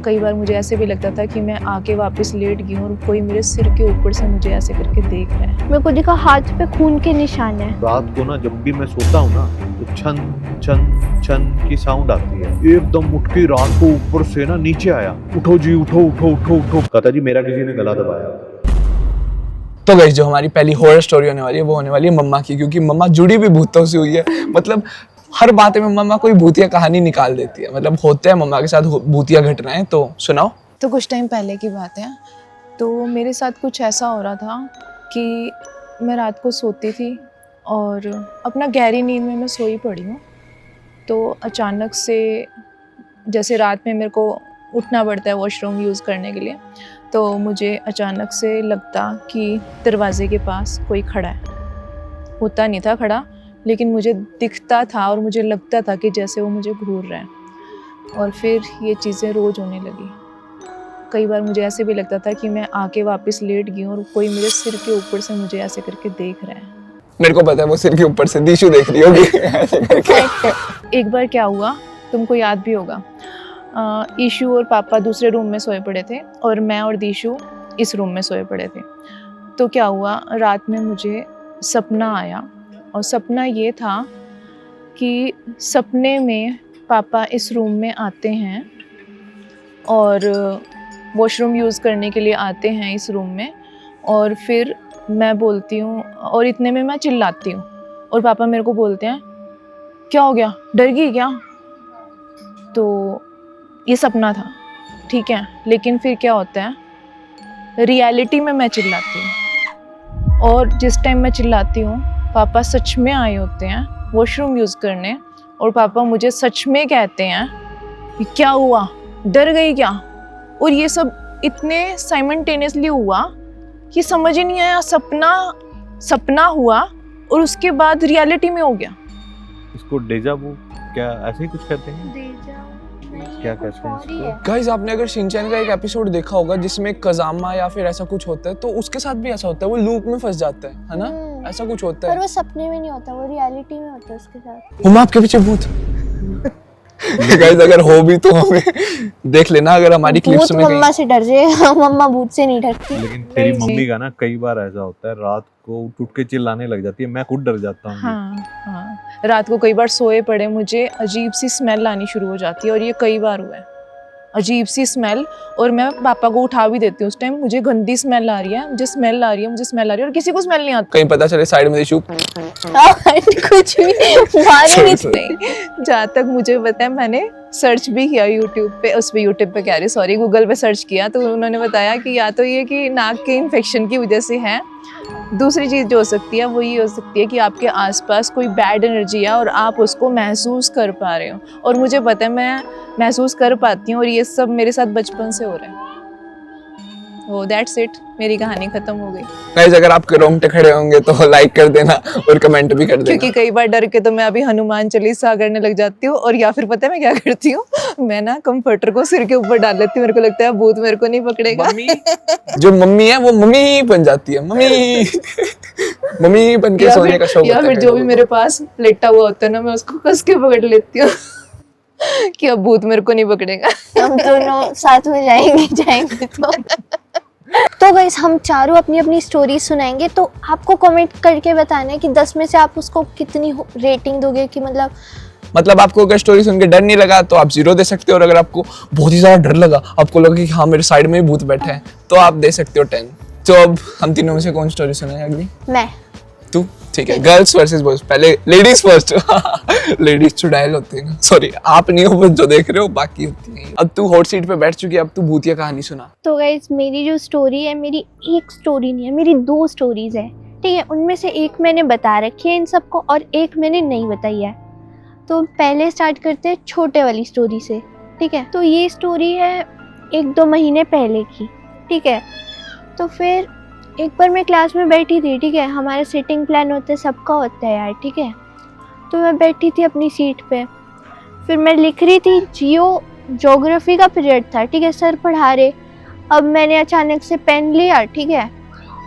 कई बार मुझे ऐसे भी लगता था कि मैं आके वापस लेट गई हूँ और कोई मेरे सिर के ऊपर से मुझे ऐसे करके देख रहा है। मेरे को दिखा हाथ पे खून के निशान है। रात को ना जब भी मैं सोता हूँ ना तो छन छन छन की साउंड आती है। एकदम उठ के रात को ऊपर से ना नीचे आया, उठो जी उठो उठो उठो उठो। कहता जी मेरा किसी ने गला दबाया। तो गाइस जो हमारी पहली हॉरर स्टोरी होने वाली है वो होने वाली है मम्मा की, क्योंकि मम्मा जुड़ी भी भूतों से हुई है। मतलब हर बात में मम्मा कोई भूतिया कहानी निकाल देती है। मतलब होते हैं मम्मा के साथ भूतिया घटनाएं, तो सुनाओ। तो कुछ टाइम पहले की बात है, तो मेरे साथ कुछ ऐसा हो रहा था कि मैं रात को सोती थी और अपना गहरी नींद में मैं सोई पड़ी हूँ। तो अचानक से जैसे रात में मेरे को उठना पड़ता है वॉशरूम यूज़ करने के लिए, तो मुझे अचानक से लगता कि दरवाज़े के पास कोई खड़ा है। होता नहीं था खड़ा, लेकिन मुझे दिखता था और मुझे लगता था कि जैसे वो मुझे घूर रहा है। और फिर ये चीज़ें रोज़ होने लगी। कई बार मुझे ऐसे भी लगता था कि मैं आके वापस लेट गई हूँ और कोई मेरे सिर के ऊपर से मुझे ऐसे करके देख रहा है। मेरे को पता है वो सिर के ऊपर से दीशु देख रही होगी ऐसे करके। एक बार क्या हुआ, तुमको याद भी होगा, ईशु और पापा दूसरे रूम में सोए पड़े थे और मैं और दीशु इस रूम में सोए पड़े थे। तो क्या हुआ, रात में मुझे सपना आया और सपना ये था कि सपने में पापा इस रूम में आते हैं और वॉशरूम यूज़ करने के लिए आते हैं इस रूम में। और फिर मैं बोलती हूँ और इतने में मैं चिल्लाती हूँ और पापा मेरे को बोलते हैं क्या हो गया, डर गई क्या? तो ये सपना था, ठीक है। लेकिन फिर क्या होता है, रियलिटी में मैं चिल्लाती हूँ और जिस टाइम मैं चिल्लाती हूँ पापा सच में आए होते हैं वॉशरूम यूज़ करने और पापा मुझे सच में कहते हैं कि क्या हुआ, डर गई क्या? और ये सब इतने साइमल्टेनियसली हुआ कि समझ ही नहीं आया, सपना हुआ और उसके बाद रियलिटी में हो गया। इसको डेजा वू क्या ऐसे ही कुछ कहते हैं? क्या कहते हैं इसको? गाइस आपने अगर शिनचैन का एक एपिसोड देखा होगा जिसमें कजामा या फिर ऐसा कुछ होता है, तो उसके साथ भी ऐसा होता है, वो लूप में फंस जाता है ना, ऐसा कुछ होता है। पर वो सपने में नहीं होता, वो रियलिटी में होता है उसके साथ। मम्मा आपके पीछे भूत। गाइस अगर हो भी तो हमें देख लेना, अगर हमारी क्लिप्स में मम्मा से डर जाएगा, मम्मा भूत से नहीं डरती। लेकिन तेरी मम्मी का ना कई बार ऐसा होता है, रात को उठ के चिल्लाने लग जाती है, मैं खुद डर जाता हूँ। हाँ, रात को कई बार सोए पड़े मुझे अजीब सी स्मेल आनी शुरू हो जाती है और ये कई बार हुआ है, अजीब सी स्मेल। और मैं पापा को उठा भी देती हूँ उस टाइम, मुझे गंदी स्मेल आ रही है, मुझे स्मेल आ रही है और किसी को स्मेल नहीं आती। कहीं पता चले साइड में दीशु कुछ भी नहीं, जहाँ तक मुझे पता है मैंने सर्च भी किया यूट्यूब पे कह रही सॉरी, गूगल पे सर्च किया तो उन्होंने बताया कि या तो ये कि नाक के इन्फेक्शन की वजह से है, दूसरी चीज़ जो हो सकती है वो ये हो सकती है कि आपके आसपास कोई बैड एनर्जी है और आप उसको महसूस कर पा रहे हो। और मुझे पता है मैं महसूस कर पाती हूँ और ये सब मेरे साथ बचपन से हो रहा है। वो दैट्स इट, मेरी कहानी खत्म हो गई। गाइस अगर आपके रोंगटे खड़े होंगे तो लाइक कर देना और कमेंट भी कर देना, क्योंकि कई बार डर के तो मैं अभी हनुमान चालीसा करने लग जाती हूँ और या फिर पता है मैं क्या करती हूँ, मैं ना कंफर्टर को सिर के ऊपर डाल लेती हूँ, मेरे को लगता है भूत मेरे को नहीं पकड़ेगा। जो मम्मी है वो मम्मी बन जाती है, मम्मी बन के सोने का शौक या फिर जो भी मेरे पास लेटा हुआ होता है ना, मैं उसको कस के पकड़ लेती हूँ कि अब भूत मेरे को नहीं पकड़ेगा। हम दोनों साथ में जाएंगे तो गाइस हम चारों अपनी अपनी स्टोरी सुनाएंगे, तो आपको कमेंट करके बताना है कि 10 में से आप उसको कितनी रेटिंग दोगे। कि मतलब आपको अगर स्टोरी सुन के डर नहीं लगा तो आप 0 दे सकते हो, और अगर आपको बहुत ही ज्यादा डर लगा, आपको लगा कि हाँ मेरे साइड में ही भूत बैठा है, तो आप दे सकते हो 10। तो अब हम तीनों में से कौन स्टोरी सुनाए अगली? मैं। तू? ठीक है, गर्ल्स वर्सेस बॉयज, पहले लेडीज फर्स्ट। लेडीज चुड़ैल होती है ना, सॉरी आप नहीं हो, बस जो देख रहे हो बाकी होती है। अब तू हॉट सीट पे बैठ चुकी है, अब तू भूतिया कहानी सुना। तो गाइस मेरी जो स्टोरी है, मेरी एक स्टोरी नहीं है, मेरी 2 स्टोरीज है, ठीक है। उनमें से एक मैंने बता रखी है इन सबको और एक मैंने नहीं बताई है। तो पहले स्टार्ट करते हैं छोटे वाली स्टोरी से, ठीक है। तो ये स्टोरी है 1-2 महीने पहले की, ठीक है। तो फिर एक बार मैं क्लास में बैठी थी, ठीक है, हमारा सिटिंग प्लान होता है, सबका होता है यार, ठीक है। तो मैं बैठी थी अपनी सीट पे, फिर मैं लिख रही थी, ज्योग्राफी का पीरियड था, ठीक है, सर पढ़ा रहे। अब मैंने अचानक से पेन लिया, ठीक है,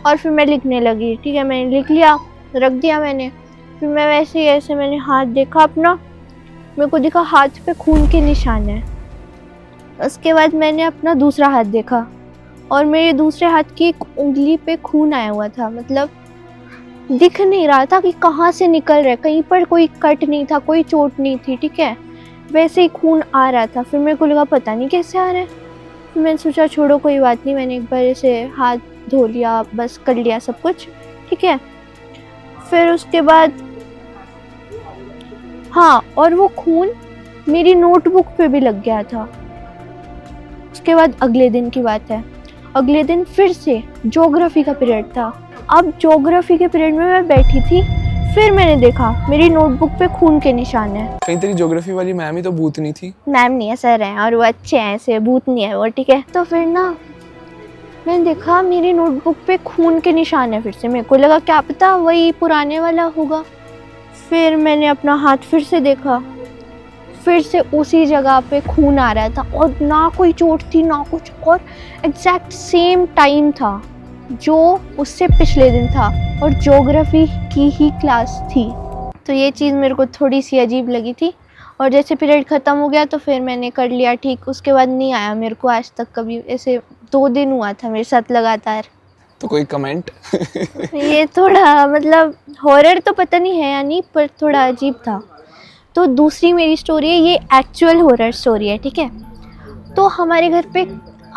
और फिर मैं लिखने लगी, ठीक है। मैंने लिख लिया, रख दिया मैंने। फिर मैं वैसे ही ऐसे मैंने हाथ देखा अपना, मेरे को दिखा हाथ पे खून के निशान है। उसके बाद मैंने अपना दूसरा हाथ देखा और मेरे दूसरे हाथ की एक उंगली पे खून आया हुआ था। मतलब दिख नहीं रहा था कि कहाँ से निकल रहा है, कहीं पर कोई कट नहीं था, कोई चोट नहीं थी, ठीक है, वैसे ही खून आ रहा था। फिर मेरे को लगा पता नहीं कैसे आ रहा है। फिर मैंने सोचा छोड़ो कोई बात नहीं, मैंने एक बार ऐसे हाथ धो लिया, बस कर लिया सब कुछ, ठीक है। फिर उसके बाद हाँ, और वो खून मेरी नोटबुक पे भी लग गया था। उसके बाद अगले दिन की बात है, अगले दिन फिर से ज्योग्राफी का पीरियड था। अब ज्योग्राफी के पीरियड में मैं बैठी थी, फिर मैंने देखा मेरी नोटबुक पे खून के निशान है। कहीं तेरी ज्योग्राफी वाली मैम ही तो भूतनी थी। मैम नहीं है, सर हैं, और वो अच्छे हैं, ऐसे भूत नहीं है वो, ठीक है। तो फिर ना मैंने देखा मेरी नोटबुक पे खून के निशान है फिर से। मेरे को लगा क्या पता वही पुराने वाला होगा। फिर मैंने अपना हाथ फिर से देखा, फिर से उसी जगह पे खून आ रहा था और ना कोई चोट थी ना कुछ, और एग्जैक्ट सेम टाइम था जो उससे पिछले दिन था और ज्योग्राफी की ही क्लास थी। तो ये चीज़ मेरे को थोड़ी सी अजीब लगी थी। और जैसे पीरियड ख़त्म हो गया तो फिर मैंने कर लिया ठीक। उसके बाद नहीं आया मेरे को आज तक कभी। ऐसे 2 दिन हुआ था मेरे साथ लगातार। तो कोई कमेंट? ये थोड़ा मतलब हॉरर तो पता नहीं है या नहीं, पर थोड़ा अजीब था। तो दूसरी मेरी स्टोरी है, ये एक्चुअल हॉरर स्टोरी है, ठीक है। तो हमारे घर पे,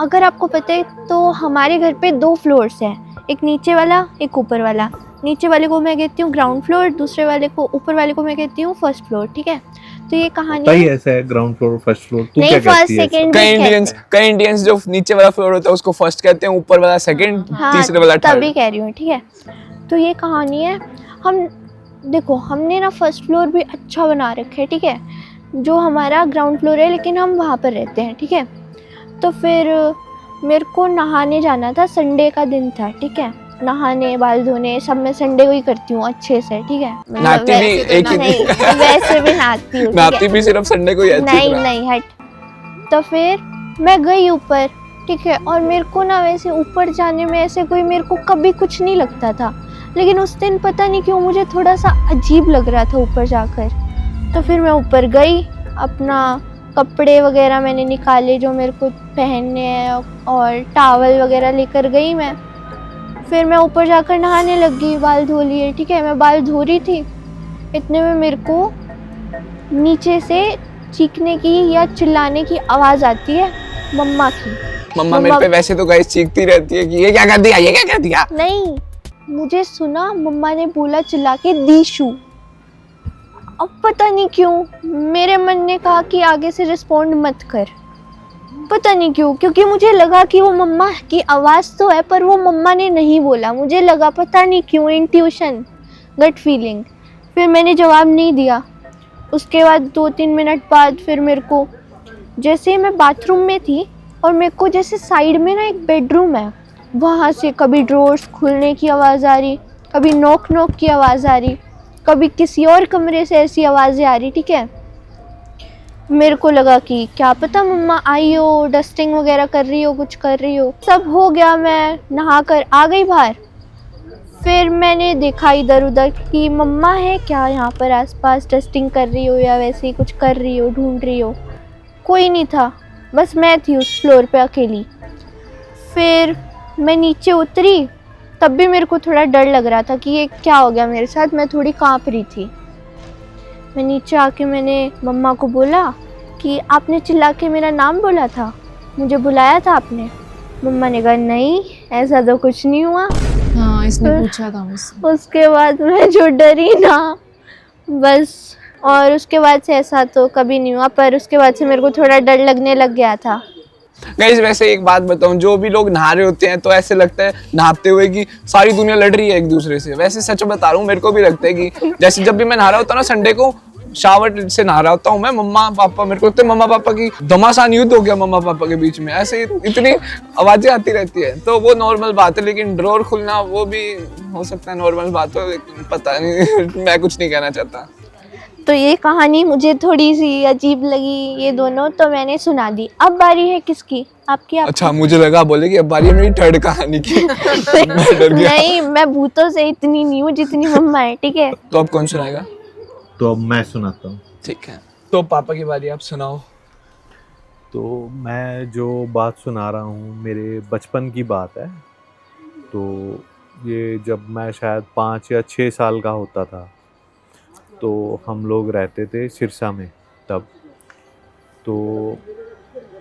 अगर आपको पता है तो हमारे घर पे 2 फ्लोर्स हैं, एक नीचे वाला एक ऊपर वाला। नीचे वाले को मैं कहती हूँ ग्राउंड फ्लोर, दूसरे वाले को, ऊपर वाले को मैं कहती हूँ फर्स्ट फ्लोर, ठीक है। तो ये कहानी सही ऐसा है, ग्राउंड फ्लोर फर्स्ट फ्लोर, तू नहीं, क्या फर्स्ट कहती है? सेकंड कई इंडियंस जो नीचे वाला फ्लोर होता है उसको फर्स्ट कहते हैं, ऊपर वाला सेकंड, हाँ, तीसरे वाला तभी थर्ड। कह रही हूँ, ठीक है। तो ये कहानी है, हम देखो हमने ना फर्स्ट फ्लोर भी अच्छा बना रखा है, ठीक है, जो हमारा ग्राउंड फ्लोर है, लेकिन हम वहाँ पर रहते हैं, ठीक है। तो फिर मेरे को नहाने जाना था, संडे का दिन था, ठीक है। नहाने, बाल धोने सब मैं संडे को ही करती हूँ अच्छे से, ठीक है। मतलब नहाती भी वैसे तो एक ही नहीं, वैसे भी नहाती हूँ, ठीक नहाती है। भी सिर्फ संडे को ही अच्छी नहीं तरह। नहीं हट। तो फिर मैं गई ऊपर, ठीक है, और मेरे को ना वैसे ऊपर जाने में ऐसे कोई मेरे को कभी कुछ नहीं लगता था, लेकिन उस दिन पता नहीं क्यों मुझे थोड़ा सा अजीब लग रहा था ऊपर जाकर। तो फिर मैं ऊपर गई, अपना कपड़े वगैरह मैंने निकाले जो मेरे को पहनने हैं और टॉवल वगैरह लेकर गई मैं। फिर मैं ऊपर जाकर नहाने लग गई, बाल धो लिए, ठीक है। मैं बाल धो रही थी, इतने में मेरे को नीचे से चीखने की या चिल्लाने की आवाज़ आती है, मम्मा की। मम्मा मेरे पे वैसे तो गाइस चीखती रहती है कि ये क्या कर दिया, ये क्या कर दिया। नहीं, मुझे सुना मम्मा ने बोला चिल्ला के दीशु। अब पता नहीं क्यों मेरे मन ने कहा कि आगे से रिस्पॉन्ड मत कर, पता नहीं क्यों, क्योंकि मुझे लगा कि वो मम्मा की आवाज़ तो है पर वो मम्मा ने नहीं बोला, मुझे लगा पता नहीं क्यों, इंट्यूशन, गट फीलिंग। फिर मैंने जवाब नहीं दिया। उसके बाद 2-3 मिनट बाद फिर मेरे को, जैसे मैं बाथरूम में थी और मेरे को जैसे साइड में ना एक बेडरूम है, वहाँ से कभी ड्रॉर्स खुलने की आवाज़ आ रही, कभी नॉक नॉक की आवाज़ आ रही, कभी किसी और कमरे से ऐसी आवाज़ें आ रही, ठीक है। मेरे को लगा कि क्या पता मम्मा आई हो, डस्टिंग वगैरह कर रही हो, कुछ कर रही हो। सब हो गया, मैं नहा कर आ गई बाहर। फिर मैंने देखा इधर उधर कि मम्मा है क्या यहाँ पर आसपास, डस्टिंग कर रही हो या वैसे ही कुछ कर रही हो, ढूंढ रही हो। कोई नहीं था, बस मैं थी उस फ्लोर पे अकेली। फिर मैं नीचे उतरी, तब भी मेरे को थोड़ा डर लग रहा था कि ये क्या हो गया मेरे साथ, मैं थोड़ी काँप रही थी। मैं नीचे आके मैंने मम्मा को बोला कि आपने चिल्ला के मेरा नाम बोला था, मुझे बुलाया था आपने। मम्मा ने कहा नहीं, ऐसा तो कुछ नहीं हुआ। हाँ, इसने पूछा था मुझसे। उसके बाद मैं जो डरी ना, बस। और उसके बाद से ऐसा तो कभी नहीं हुआ, पर उसके बाद से मेरे को थोड़ा डर लगने लग गया था। गाइस वैसे एक बात बताऊं, जो भी लोग नहा रहे होते हैं तो ऐसे लगता है नहाते हुए कि सारी दुनिया लड़ रही है एक दूसरे से। वैसे सच बता रहा हूँ, मेरे को भी लगता है कि जैसे जब भी मैं नहा रहा होता हूँ ना, संडे को शावर से नहा रहा होता हूँ मैं, मम्मा पापा, मेरे को लगता है मम्मा पापा की घमासान युद्ध हो गया मम्मा पापा के बीच में, ऐसे इतनी आवाजें आती रहती है। तो वो नॉर्मल बात है, लेकिन ड्रॉर खुलना वो भी हो सकता है नॉर्मल बात हो, लेकिन पता नहीं मैं कुछ नहीं कहना चाहता। तो ये कहानी मुझे थोड़ी सी अजीब लगी, ये दोनों, तो मैंने सुना दी। अब बारी है किसकी? आपकी? अच्छा, मुझे लगा बोले कि अब बारी है मेरी थर्ड कहानी की। मैं डर गया। नहीं, मैं भूतों से इतनी नहीं हूँ जितनी मम्मा है, ठीक है। तो अब कौन सुनाएगा? तो अब मैं सुनाता हूँ। ठीक है, तो पापा की बारी, आप सुनाओ। तो मैं जो बात सुना रहा हूँ मेरे बचपन की बात है। तो ये जब मैं शायद 5 या 6 साल का होता था, तो हम लोग रहते थे सिरसा में तब। तो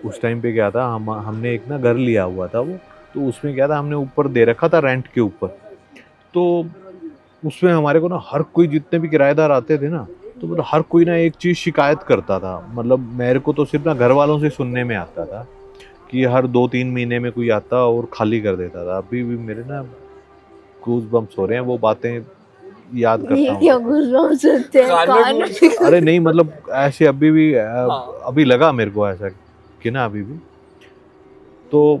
उस टाइम पे क्या था, हमने एक ना घर लिया हुआ था वो। तो उसमें क्या था, हमने ऊपर दे रखा था रेंट के ऊपर। तो उसमें हमारे को ना हर कोई, जितने भी किराएदार आते थे ना, तो मतलब हर कोई ना एक चीज़ शिकायत करता था। मतलब मेरे को तो सिर्फ ना घर वालों से सुनने में आता था कि हर 2-3 महीने में कोई आता और खाली कर देता था। अभी भी मेरे ना गूज बम्प्स हो रहे हैं, वो बातें याद करता क्या हूँ। गूज़बम्प्स होते हैं कान में कान अरे नहीं, मतलब ऐसे अभी भी हाँ। अभी लगा मेरे को ऐसा कि ना अभी भी। तो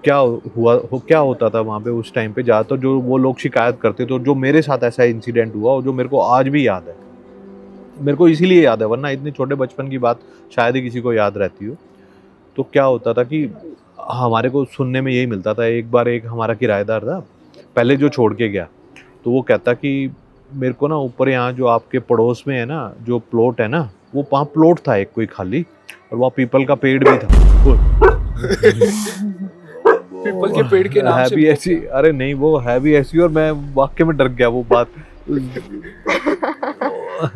क्या होता था वहाँ पे उस टाइम पे, ज़्यादातर जो वो लोग शिकायत करते थे, तो जो मेरे साथ ऐसा इंसिडेंट हुआ और जो मेरे को आज भी याद है। मेरे को इसीलिए याद है, वरना इतनी छोटे बचपन की बात शायद ही किसी को याद रहती हो। तो क्या होता था कि हमारे को सुनने में यही मिलता था। एक बार एक हमारा किराएदार था, पहले जो छोड़ के गया, तो वो कहता कि मेरे को ना ऊपर यहाँ जो आपके पड़ोस में है ना, जो प्लॉट है ना, वो वहाँ प्लॉट था एक कोई खाली, और वहाँ पीपल का पेड़ भी था। पीपल के पेड़ के नाम है से भी ऐसी, अरे नहीं वो है भी ऐसी, और मैं वाकई में डर गया वो बात।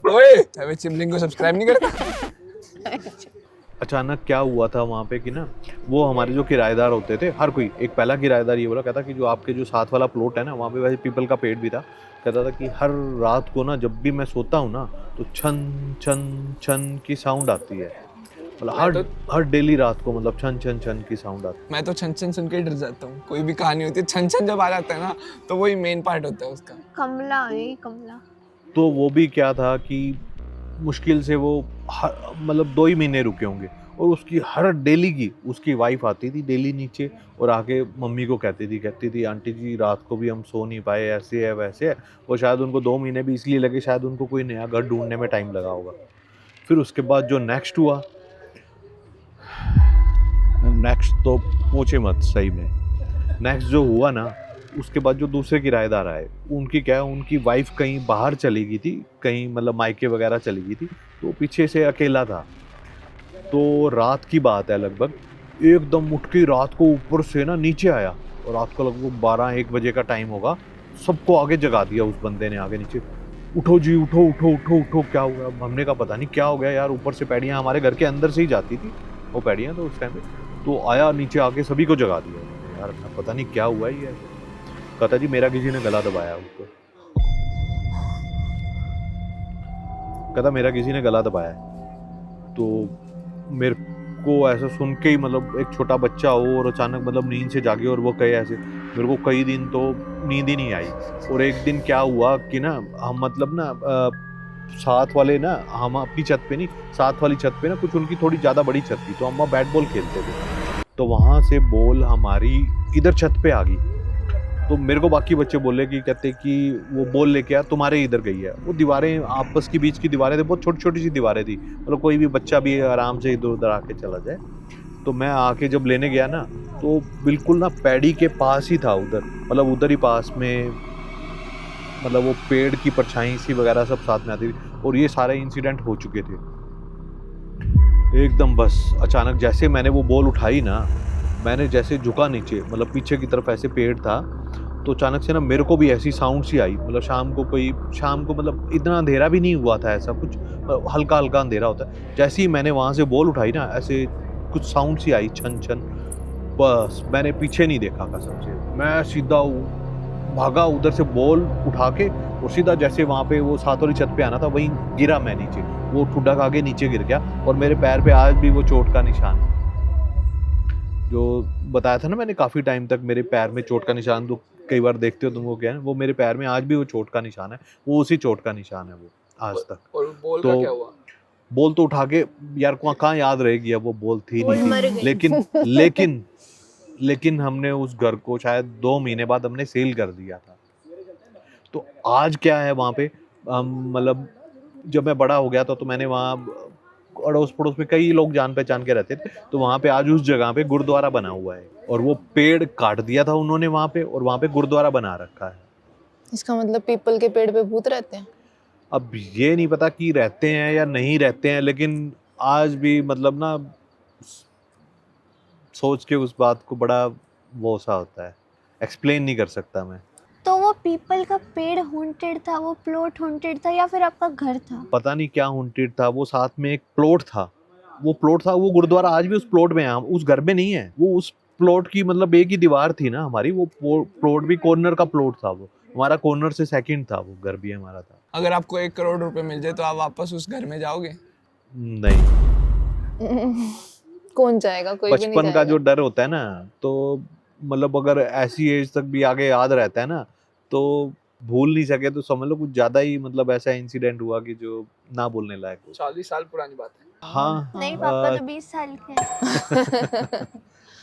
ओए अबे चिमलिंग को सब्सक्राइब नहीं करता। अचानक क्या हुआ था वहाँ पे कि ना, वो हमारे जो किराएदार होते थे, हर कोई, एक पहला किराएदार ये बोला, कहता कि जो आपके जो साथ वाला प्लॉट है ना, वहाँ पे वैसे पीपल का पेड़ भी था। कहता था कि हर रात को ना जब भी मैं सोता हूँ ना, तो छन छन छन की साउंड आती है। मतलब हर डेली रात को, मतलब छन छन छन की साउंड आती है। मैं तो छन छन सुन के डर जाता हूँ। कोई भी कहानी होती है छन छन जब आ जाता है ना, तो वही मेन पार्ट होता है उसका। कमला है कमला। तो वो भी क्या था कि मुश्किल से वो मतलब 2 ही महीने रुके होंगे, और उसकी हर डेली की उसकी वाइफ आती थी डेली नीचे, और आके मम्मी को कहती थी आंटी जी रात को भी हम सो नहीं पाए, ऐसे है वैसे है। और शायद उनको 2 महीने भी इसलिए लगे, शायद उनको कोई नया घर ढूंढने में टाइम लगा होगा। फिर उसके बाद जो नेक्स्ट हुआ, नेक्स्ट तो पूछे मत सही में। नेक्स्ट जो हुआ ना, उसके बाद जो दूसरे किराएदार आए, उनकी क्या है, उनकी वाइफ कहीं बाहर चली गई थी, कहीं मतलब मायके वगैरह चली गई थी, तो पीछे से अकेला था। तो रात की बात है, लगभग एकदम उठ के रात को ऊपर से ना नीचे आया, और रात को लगभग 12-1 बजे का टाइम होगा। सबको आगे जगा दिया उस बंदे ने, आगे नीचे, उठो जी उठो उठो उठो उठो। क्या हो गया? हमने कहा पता नहीं क्या हो गया यार। ऊपर से पैड़ियाँ हमारे घर के अंदर से ही जाती थी वो पैड़ियाँ, तो उस टाइम पे तो आया नीचे, आके सभी को जगा दिया। यार पता नहीं क्या हुआ ही है। कहता जी मेरा किसी ने गला दबाया ऊपर। कहता मेरा किसी ने गला दबाया। तो मेरे को ऐसा सुन के ही, मतलब एक छोटा बच्चा हो और अचानक मतलब नींद से जागे और वो कहे ऐसे, मेरे को कई दिन तो नींद ही नहीं आई। और एक दिन क्या हुआ कि ना, हम मतलब ना साथ वाले ना, हम अपनी छत पे नहीं, साथ वाली छत पे ना कुछ उनकी थोड़ी ज़्यादा बड़ी छत थी, तो हम वहाँ बैट बॉल खेलते थे। तो वहाँ से बॉल हमारी इधर छत पे आ गई। तो मेरे को बाकी बच्चे बोले कि कहते कि वो बॉल लेके आ, तुम्हारे इधर गई है। वो दीवारें आपस के बीच की दीवारें थी, बहुत छोटी छोटी सी दीवारें थी, मतलब कोई भी बच्चा भी आराम से इधर उधर आके चला जाए। तो मैं आके जब लेने गया ना, तो बिल्कुल ना पैड़ी के पास ही था उधर, मतलब उधर ही पास में, मतलब वो पेड़ की परछाई सी वगैरह सब साथ में आती थी। और ये सारे इंसिडेंट हो चुके थे एकदम। बस अचानक जैसे मैंने वो बॉल उठाई ना, मैंने जैसे झुका नीचे, मतलब पीछे की तरफ ऐसे पेड़ था, तो अचानक से ना मेरे को भी ऐसी साउंड सी आई। मतलब शाम को मतलब इतना अंधेरा भी नहीं हुआ था, ऐसा कुछ हल्का हल्का अंधेरा होता है। जैसे ही मैंने वहाँ से बॉल उठाई ना, ऐसे कुछ साउंड सी आई, छन छन। बस मैंने पीछे नहीं देखा कसम से, मैं सीधा भागा उधर से बॉल उठा के, और सीधा जैसे वहाँ पे वो सात वाली छत पे आना था, वहीं गिरा मैं नीचे। वो ठुड्डा खा के नीचे गिर गया, और मेरे पैर पे आज भी वो चोट का निशान है। जो बताया था ना मैंने, काफ़ी टाइम तक मेरे पैर में चोट का निशान, तो कई बार देखते हो तुमको क्या है, वो मेरे पैर में आज भी वो चोट का निशान है। वो उसी चोट का निशान है वो आज तक। और बॉल तो का क्या हुआ? बॉल तो उठा के यार कहाँ याद रहेगी, अब वो बॉल थी बॉल नहीं मर थी, गई। लेकिन हमने उस घर को शायद 2 महीने बाद हमने सेल कर दिया था। तो आज क्या है वहाँ पे, मतलब जब मैं बड़ा हो गया था, तो मैंने वहाँ अड़ोस पड़ोस में कई लोग जान पहचान के रहते थे, तो वहाँ पे आज उस जगह पे गुरुद्वारा बना हुआ है, और वो पेड़ काट दिया था उन्होंने वहाँ पे, और वहाँ पे गुरुद्वारा बना रखा है। इसका मतलब पीपल के पेड़ पे भूत रहते हैं? अब ये नहीं पता कि रहते हैं या नहीं रहते हैं, लेकिन आज भी मतलब ना सोच के उस बात को बड़ा वो सा होता है, एक्सप्लेन नहीं कर सकता मैं। तो वो पीपल का पेड़ हॉन्टेड था, वो प्लॉट हॉन्टेड था, या फिर आपका घर था? पता नहीं क्या हॉन्टेड था, वो साथ में एक प्लॉट था, वो प्लॉट था, वो गुरुद्वारा आज भी उस प्लॉट में है, हम उस घर में नहीं है, वो उस प्लॉट की मतलब एक ही दीवार थी ना हमारी, वो प्लॉट भी कॉर्नर का प्लॉट था, वो हमारा कॉर्नर से सेकंड था, वो घर भी हमारा था। अगर आपको 1 करोड़ रुपए मिल जाए तो आप वापस उस घर में जाओगे? नहीं, कौन जाएगा, कोई भी नहीं बचपन का जो जाएगा। डर होता है ना, तो मतलब अगर ऐसी एज तक भी आगे याद रहता है ना, तो भूल नहीं सके तो समझ लो कुछ ज्यादा ही मतलब ऐसा इंसिडेंट हुआ कि जो ना बोलने लायक हो। 40 साल पुरानी बात है। हाँ, नहीं, पापा तो 20 साल के हैं।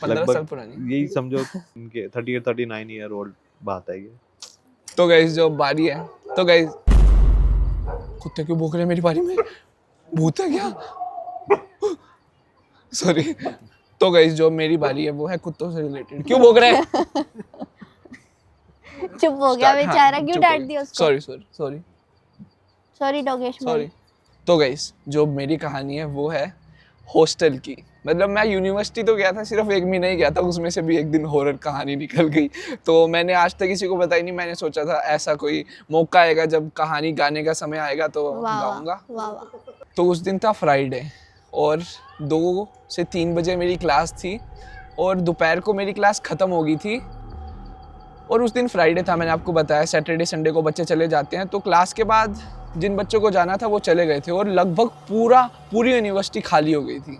15 साल पुरानी। यही समझो इनके 38 39 ईयर ओल्ड बात है ये। तो गाइस जो बारी है, तो गाइस कुत्ते क्यों भौंक रहे हैं मेरी बारी में? भूत है क्या? सॉरी। तो गाइस जो मेरी बारी है वो है कुत्तों से रिलेटेड। क्यों भौंक रहे हैं? चुप हो गया बेचारा, क्यों डांट दिया उसको? सॉरी सॉरी डोगेश भाई। सॉरी। तो गाइस जो मेरी कहानी है वो है हॉस्टल की। मतलब मैं यूनिवर्सिटी तो गया था, सिर्फ 1 महीना ही गया था, उसमें से भी एक दिन हॉरर कहानी निकल गई। तो मैंने आज तक किसी को बताई नहीं। मैंने सोचा था ऐसा कोई मौका आएगा जब कहानी गाने का समय आएगा तो वाह गाऊंगा। वाह वाह। तो उस दिन था फ्राइडे और 2 से 3 बजे मेरी क्लास थी और दोपहर को मेरी क्लास ख़त्म हो गई थी। और उस दिन फ्राइडे था, मैंने आपको बताया सैटरडे संडे को बच्चे चले जाते हैं। तो क्लास के बाद जिन बच्चों को जाना था वो चले गए थे और लगभग पूरी यूनिवर्सिटी खाली हो गई थी।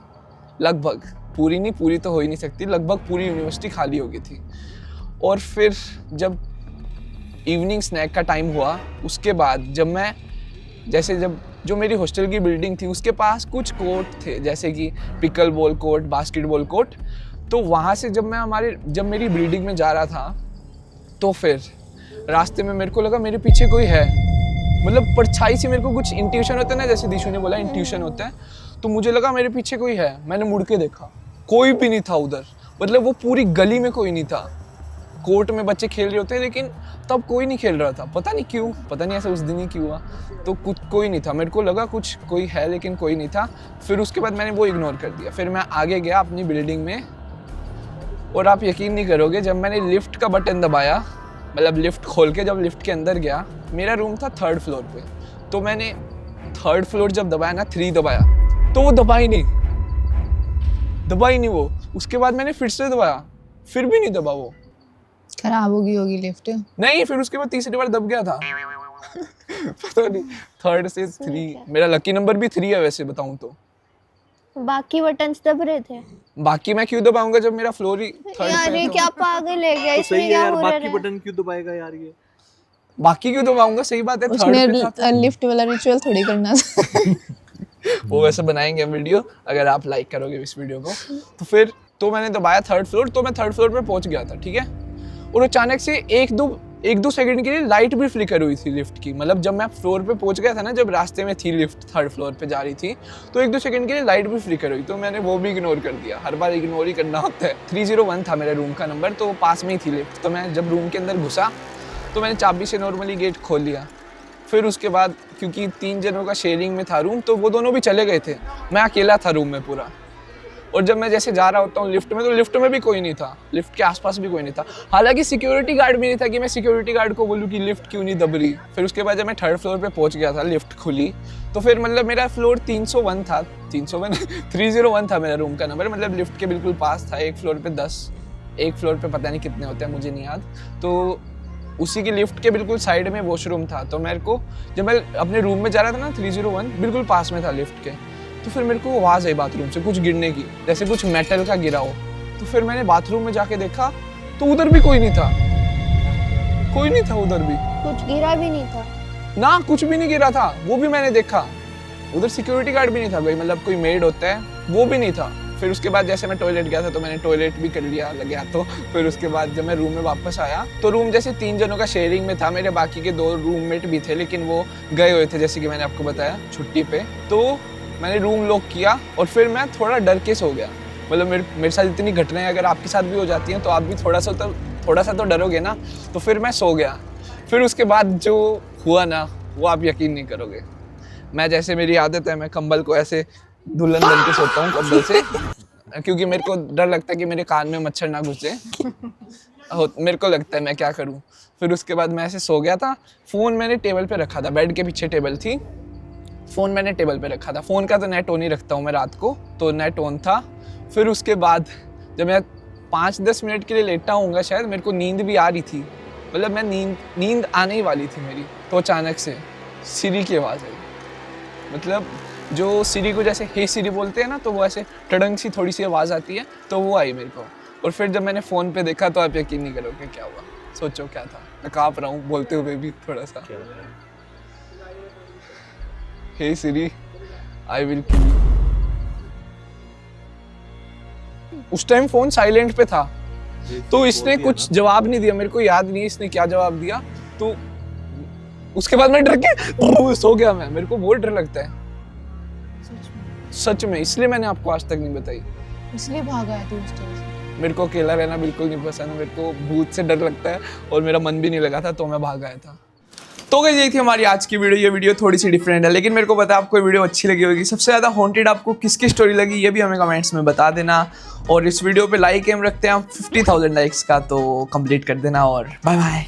लगभग, पूरी नहीं, पूरी तो हो ही नहीं सकती, लगभग पूरी यूनिवर्सिटी खाली हो गई थी। और फिर जब इवनिंग स्नैक का टाइम हुआ उसके बाद जब जो मेरी हॉस्टल की बिल्डिंग थी उसके पास कुछ कोर्ट थे, जैसे कि pickle ball court, basketball court. तो वहाँ से जब मेरी बिल्डिंग में जा रहा था तो फिर रास्ते में मेरे को लगा मेरे पीछे कोई है। मतलब परछाई से मेरे को कुछ इंट्यूशन होता है ना, जैसे दिशु ने बोला इंट्यूशन होता है, तो मुझे लगा मेरे पीछे कोई है। मैंने मुड़ के देखा, कोई भी नहीं था उधर। मतलब वो पूरी गली में कोई नहीं था। कोर्ट में बच्चे खेल रहे होते हैं लेकिन तब कोई नहीं खेल रहा था, पता नहीं क्यों, पता नहीं ऐसा उस दिन ही क्यों हुआ। तो कुछ कोई नहीं था, मेरे को लगा कुछ कोई है लेकिन कोई नहीं था। फिर उसके बाद मैंने वो इग्नोर कर दिया। फिर मैं आगे गया अपनी बिल्डिंग में और आप यकीन नहीं करोगे, जब मैंने लिफ्ट का बटन दबाया, मतलब लिफ्ट खोल के जब लिफ्ट के अंदर गया, मेरा रूम था 3rd फ्लोर पे। तो मैंने 3rd फ्लोर जब दबाया ना, 3 दबाया, तो वो दबा ही नहीं वो। उसके बाद मैंने फिर से दबाया, फिर भी नहीं दबा वो। खराब होगी लिफ्ट। नहीं, फिर उसके बाद तीसरी बार दब गया था। पता नहीं, 3rd से 3, मेरा लकी नंबर भी 3 है वैसे बताऊं तो। बाकी बटन्स दब रहे थे। बाकी मैं क्यों दबाऊंगा जब मेरा फ्लोर ही 3rd यार पे ये है? क्या पागल है क्या? तो इसमें सही है क्या यार, हो रहा बाकी है? बटन क्यों दबाएगा यार ये? बाकी क्यों दबाऊंगा, सही बात है। 3rd उसने पे था तो। लिफ्ट वाला रिचुअल थोड़ी करना था। वो वैसे बनाएंगे वीडियो अगर आप लाइक करोगे इस वीडियो को। तो फिर तो मैंने दबाया 3rd फ्लोर, तो मैं 3rd फ्लोर पे पहुंच गया था, ठीक है। और अचानक से एक दो सेकंड के लिए लाइट भी फ्लिकर हुई थी लिफ्ट की। मतलब जब मैं फ्लोर पे पहुंच गया था ना, जब रास्ते में थी लिफ्ट 3rd फ्लोर पे जा रही थी, तो 1-2 सेकंड के लिए लाइट भी फ्लिकर हुई। तो मैंने वो भी इग्नोर कर दिया, हर बार इग्नोर ही करना होता है। 301 था मेरे रूम का नंबर, तो पास में ही थी लिफ्ट। तो मैं जब रूम के अंदर घुसा तो मैंने चाबी से नॉर्मली गेट खोल लिया। फिर उसके बाद क्योंकि 3 जनों का शेयरिंग में था रूम, तो वो दोनों भी चले गए थे, मैं अकेला था रूम में पूरा। और जब मैं जैसे जा रहा होता हूँ लिफ्ट में, तो लिफ्ट में भी कोई नहीं था, लिफ्ट के आसपास भी कोई नहीं था। हालांकि सिक्योरिटी गार्ड भी नहीं था कि मैं सिक्योरिटी गार्ड को बोलूँ कि लिफ्ट क्यों नहीं दब रही। फिर उसके बाद जब मैं 3rd फ्लोर पे पहुंच गया था, लिफ्ट खुली, तो फिर मतलब मेरा फ्लोर 301 था, 301 था मेरा रूम का नंबर। मतलब लिफ्ट के बिल्कुल पास था। एक फ्लोर पे 10, एक फ्लोर पे पता नहीं कितने होते हैं, मुझे नहीं याद। तो उसी की लिफ्ट के बिल्कुल साइड में वॉशरूम था। तो मेरे को जब मैं अपने रूम में जा रहा था ना, 301 बिल्कुल पास में था लिफ्ट के, तो फिर मेरे को आवाज़ आई बाथरूम से कुछ गिरने की, जैसे कुछ मेटल का गिरा हो। तो फिर मैंने बाथरूम में जाके देखा तो उधर भी कोई नहीं था, कोई नहीं था उधर भी। कुछ गिरा भी नहीं था ना, कुछ भी नहीं गिरा था, वो भी मैंने देखा। उधर सिक्योरिटी गार्ड भी नहीं था भाई, मतलब कोई मेड होता है वो भी नहीं था। फिर उसके बाद जैसे मैं टॉयलेट गया था तो मैंने टॉयलेट भी कर लिया लगा। तो फिर उसके बाद जब मैं रूम में वापस आया तो रूम जैसे 3 जनों का शेयरिंग में था, मेरे बाकी के 2 रूममेट भी थे लेकिन वो गए हुए थे, जैसे कि मैंने आपको बताया, छुट्टी पे। तो मैंने रूम लॉक किया और फिर मैं थोड़ा डर के सो गया। मतलब मेरे साथ इतनी घटनाएं अगर आपके साथ भी हो जाती हैं तो आप भी थोड़ा सा तो डरोगे ना। तो फिर मैं सो गया। फिर उसके बाद जो हुआ ना, वो आप यकीन नहीं करोगे। मैं जैसे, मेरी आदत है, मैं कंबल को ऐसे दुल्हन बन के सोता हूँ कंबल से। क्योंकि मेरे को डर लगता है कि मेरे कान में मच्छर ना घुसे। मेरे को लगता है मैं क्या करूं। फिर उसके बाद मैं ऐसे सो गया था। फ़ोन मैंने टेबल पे रखा था, बेड के पीछे टेबल थी, फ़ोन मैंने टेबल पे रखा था। फ़ोन का तो नेट ऑन ही रखता हूँ मैं रात को, तो नेट ऑन था। फिर उसके बाद जब मैं 5-10 मिनट के लिए लेटा हूँगा शायद, मेरे को नींद भी आ रही थी, मतलब मैं नींद आने ही वाली थी मेरी, तो अचानक से सिरी की आवाज़ आई। मतलब जो सिरी को जैसे हे सिरी बोलते हैं ना, तो वो ऐसे टड़ंग सी थोड़ी सी आवाज़ आती है, तो वो आई मेरे को। और फिर जब मैंने फ़ोन पे देखा तो आप यकीन नहीं करोगे क्या हुआ। सोचो क्या था, मैं काँप रहा हूँ बोलते हुए भी थोड़ा सा। हे सिरी आई विल किल यू। उस टाइम फ़ोन साइलेंट पे था, तो इसने कुछ जवाब नहीं दिया। मेरे को याद नहीं इसने क्या जवाब दिया। तो उसके बाद मैं डर के सो गया। मेरे को बहुत डर लगता है सच में, इसलिए मैंने आपको आज तक नहीं बताई। इसलिए भागा है तू उस टाइम से? मेरे को अकेला रहना बिल्कुल नहीं पसंद, मेरे को भूत से डर लगता है और मेरा मन भी नहीं लगा था, तो मैं भाग आया था। तो गाइस यही थी हमारी आज की वीडियो। ये वीडियो थोड़ी सी डिफरेंट है, लेकिन मेरे को पता है आपको वीडियो अच्छी लगी होगी। सबसे ज़्यादा हॉन्टेड आपको किसकी स्टोरी लगी ये भी हमें कमेंट्स में बता देना। और इस वीडियो पे लाइक एम रखते हैं हम 50,000 लाइक्स का, तो कंप्लीट कर देना। और बाय बाय।